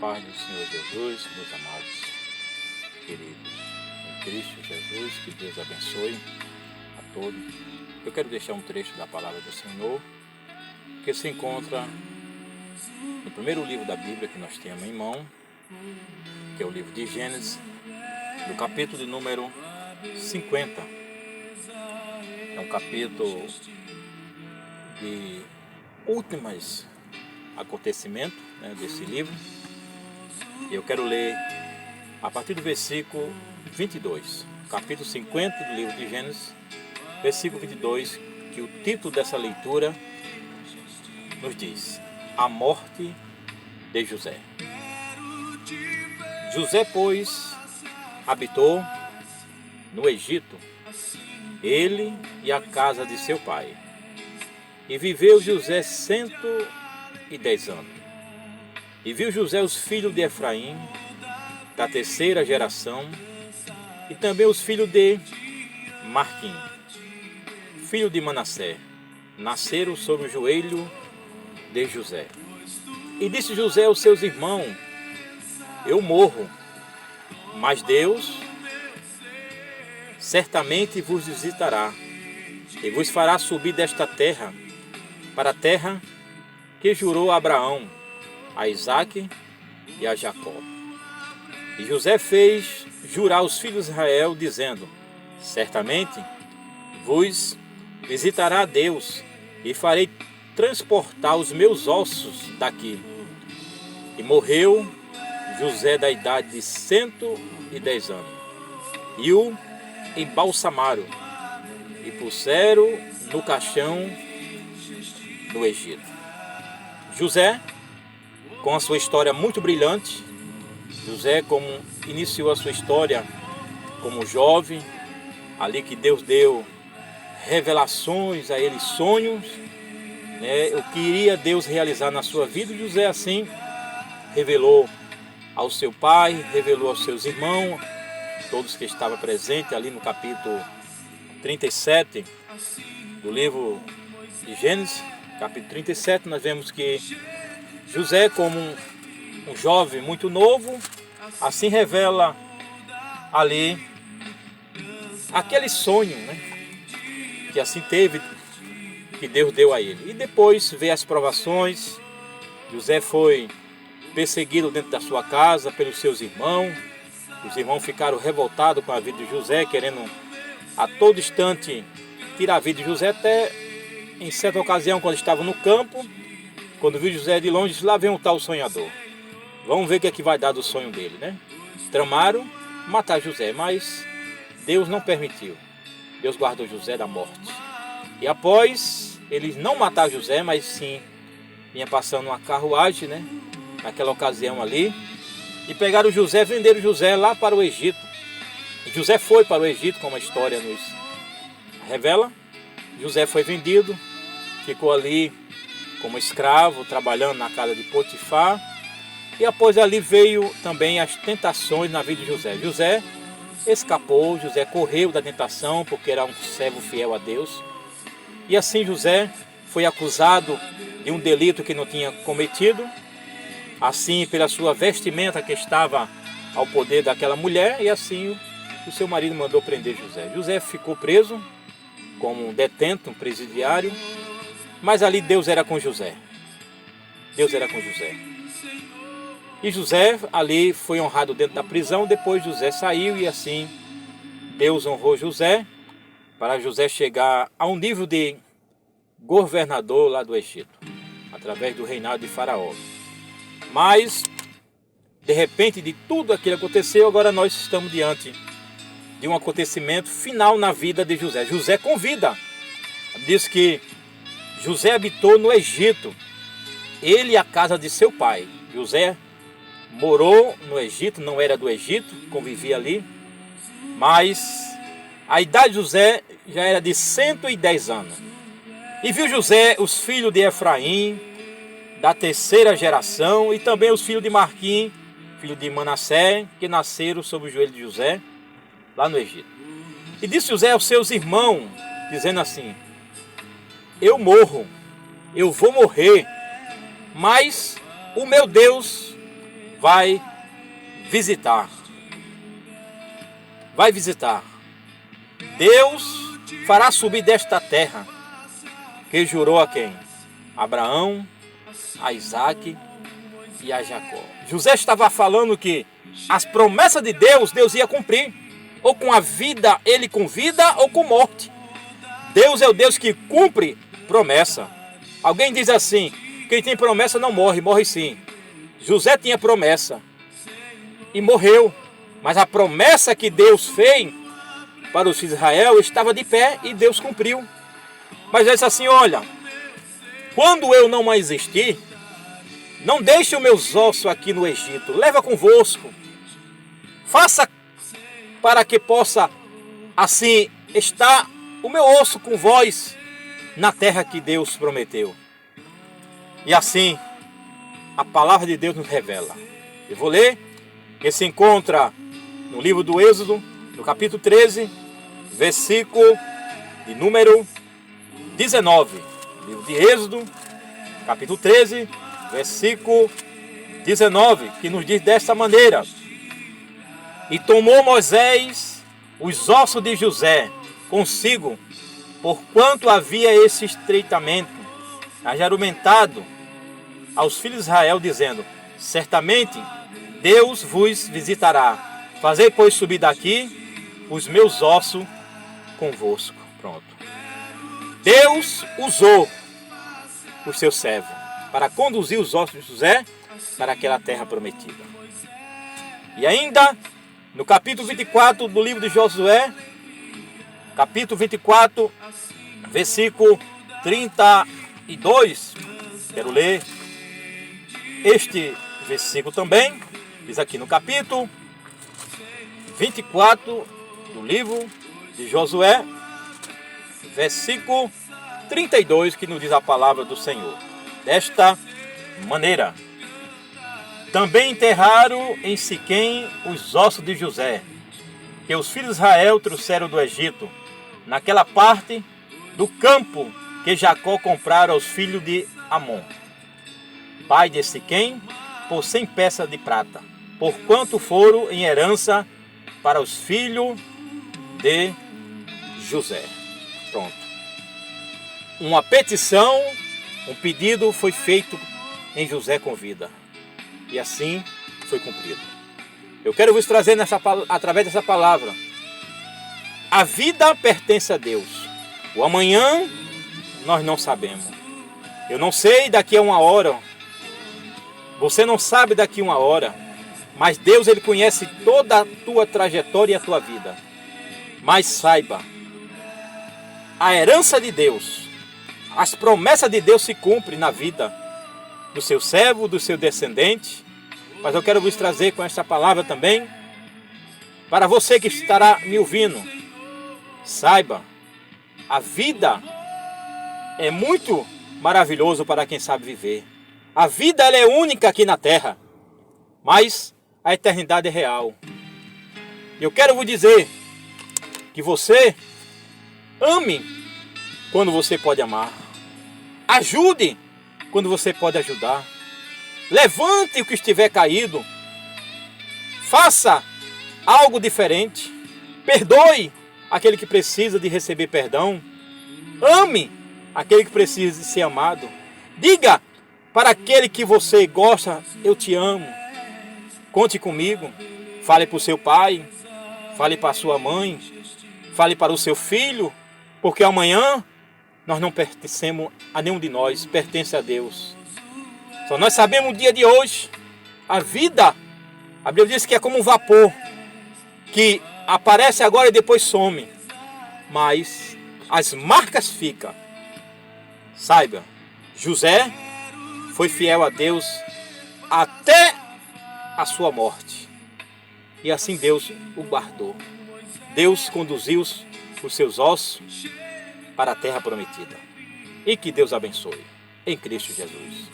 paz do Senhor Jesus, meus amados queridos em Cristo Jesus, que Deus abençoe a todos. Eu quero deixar um trecho da palavra do Senhor, que se encontra no primeiro livro da Bíblia que nós temos em mão, que é o livro de Gênesis, no capítulo de número 50. É um capítulo de últimos acontecimentos, desse livro. E eu quero ler a partir do versículo 22, capítulo 50 do livro de Gênesis, versículo 22, que o título dessa leitura nos diz: A morte de José. José, pois, habitou no Egito, ele e a casa de seu pai. E viveu José 110 anos. E viu José os filhos de Efraim, da terceira geração, e também os filhos de Marquim, filho de Manassés, nasceram sobre o joelho de José. E disse José aos seus irmãos: Eu morro, mas Deus certamente vos visitará e vos fará subir desta terra para a terra que jurou a Abraão, a Isaque e a Jacó. E José fez jurar os filhos de Israel, dizendo: Certamente vos visitará Deus e farei transportar os meus ossos daqui. E morreu José da idade de 110 anos. E o embalsamaram e puseram no caixão no Egito. José, com a sua história muito brilhante, José como iniciou a sua história como jovem, ali que Deus deu revelações a ele, sonhos, o que iria Deus realizar na sua vida. José assim revelou ao seu pai, revelou aos seus irmãos, todos que estavam presentes ali no capítulo 37 do livro de Gênesis, capítulo 37, nós vemos que José, como um jovem muito novo, assim revela ali aquele sonho, que assim teve, que Deus deu a ele. E depois veio as provações. José foi perseguido dentro da sua casa pelos seus irmãos. Os irmãos ficaram revoltados com a vida de José, querendo a todo instante tirar a vida de José, até em certa ocasião, quando estava no campo, quando viu José de longe, disse: Lá vem um tal sonhador. Vamos ver o que é que vai dar do sonho dele, Tramaram matar José, mas Deus não permitiu. Deus guardou José da morte. E após eles não matar José, mas sim vinha passando uma carruagem, naquela ocasião ali, e pegaram José, venderam José lá para o Egito. E José foi para o Egito, como a história nos revela. José foi vendido, ficou ali como escravo, trabalhando na casa de Potifar. E após ali veio também as tentações na vida de José. José escapou, José correu da tentação, porque era um servo fiel a Deus. E assim José foi acusado de um delito que não tinha cometido, assim pela sua vestimenta que estava ao poder daquela mulher, e assim o seu marido mandou prender José. José ficou preso como um detento, um presidiário, mas ali Deus era com José. Deus era com José. E José ali foi honrado dentro da prisão. Depois José saiu e assim Deus honrou José para José chegar a um nível de governador lá do Egito, através do reinado de Faraó. Mas, de repente, de tudo aquilo que aconteceu, agora nós estamos diante de um acontecimento final na vida de José. José convida. Diz que José habitou no Egito, ele e a casa de seu pai. José morou no Egito, não era do Egito, convivia ali, mas a idade de José já era de 110 anos. E viu José os filhos de Efraim, da terceira geração, e também os filhos de Marquim, filho de Manassés, que nasceram sob o joelho de José, lá no Egito. E disse José aos seus irmãos, dizendo assim: Eu morro, eu vou morrer, mas o meu Deus vai visitar. Vai visitar. Deus fará subir desta terra, que jurou a quem? Abraão, a Isaque e a Jacó. José estava falando que as promessas de Deus, Deus ia cumprir. Ou com a vida, ele com vida, ou com morte. Deus é o Deus que cumpre promessa. Alguém diz assim, quem tem promessa não morre, morre sim. José tinha promessa e morreu. Mas a promessa que Deus fez para os filhos de Israel estava de pé e Deus cumpriu. Mas ele disse assim, olha, quando eu não mais existir, não deixe os meus ossos aqui no Egito, leva convosco. Faça para que possa, assim, estar o meu osso com vós na terra que Deus prometeu. E assim, a palavra de Deus nos revela. Eu vou ler, que se encontra no livro do Êxodo, no capítulo 13, versículo de número 19. Livro de Êxodo, capítulo 13, versículo 19, que nos diz desta maneira: E tomou Moisés os ossos de José consigo, porquanto havia esse estreitamento, ajuramentado aos filhos de Israel, dizendo: Certamente Deus vos visitará. Fazei, pois, subir daqui os meus ossos convosco. Pronto. Deus usou o seu servo para conduzir os ossos de José para aquela terra prometida. E ainda, no capítulo 24 do livro de Josué, capítulo 24, versículo 32, quero ler este versículo também, diz aqui no capítulo 24 do livro de Josué, versículo 32, que nos diz a palavra do Senhor. Desta maneira, também enterraram em Siquém os ossos de José, que os filhos de Israel trouxeram do Egito, naquela parte do campo que Jacó comprara aos filhos de Amon, pai de Siquém, por 100 peças de prata, porquanto foram em herança para os filhos de José. Pronto. Uma petição, um pedido foi feito em José com vida. E assim foi cumprido. Eu quero vos trazer através dessa palavra. A vida pertence a Deus. O amanhã nós não sabemos. Eu não sei daqui a uma hora. Você não sabe daqui a uma hora. Mas Deus, Ele conhece toda a tua trajetória e a tua vida. Mas saiba, a herança de Deus, as promessas de Deus se cumprem na vida do seu servo, do seu descendente. Mas eu quero vos trazer com esta palavra também, para você que estará me ouvindo. Saiba, a vida é muito maravilhoso para quem sabe viver. A vida ela é única aqui na terra, mas a eternidade é real. Eu quero vos dizer que você ame quando você pode amar. Ajude quando você pode ajudar. Levante o que estiver caído. Faça algo diferente. Perdoe aquele que precisa de receber perdão. Ame aquele que precisa de ser amado. Diga para aquele que você gosta: eu te amo. Conte comigo. Fale para o seu pai. Fale para a sua mãe. Fale para o seu filho. Porque amanhã nós não pertencemos a nenhum de nós. Pertence a Deus. Só nós sabemos o dia de hoje. A vida, a Bíblia diz que é como um vapor, que aparece agora e depois some. Mas as marcas ficam. Saiba, José foi fiel a Deus até a sua morte. E assim Deus o guardou. Deus conduziu os seus ossos para a terra prometida. E que Deus abençoe. Em Cristo Jesus.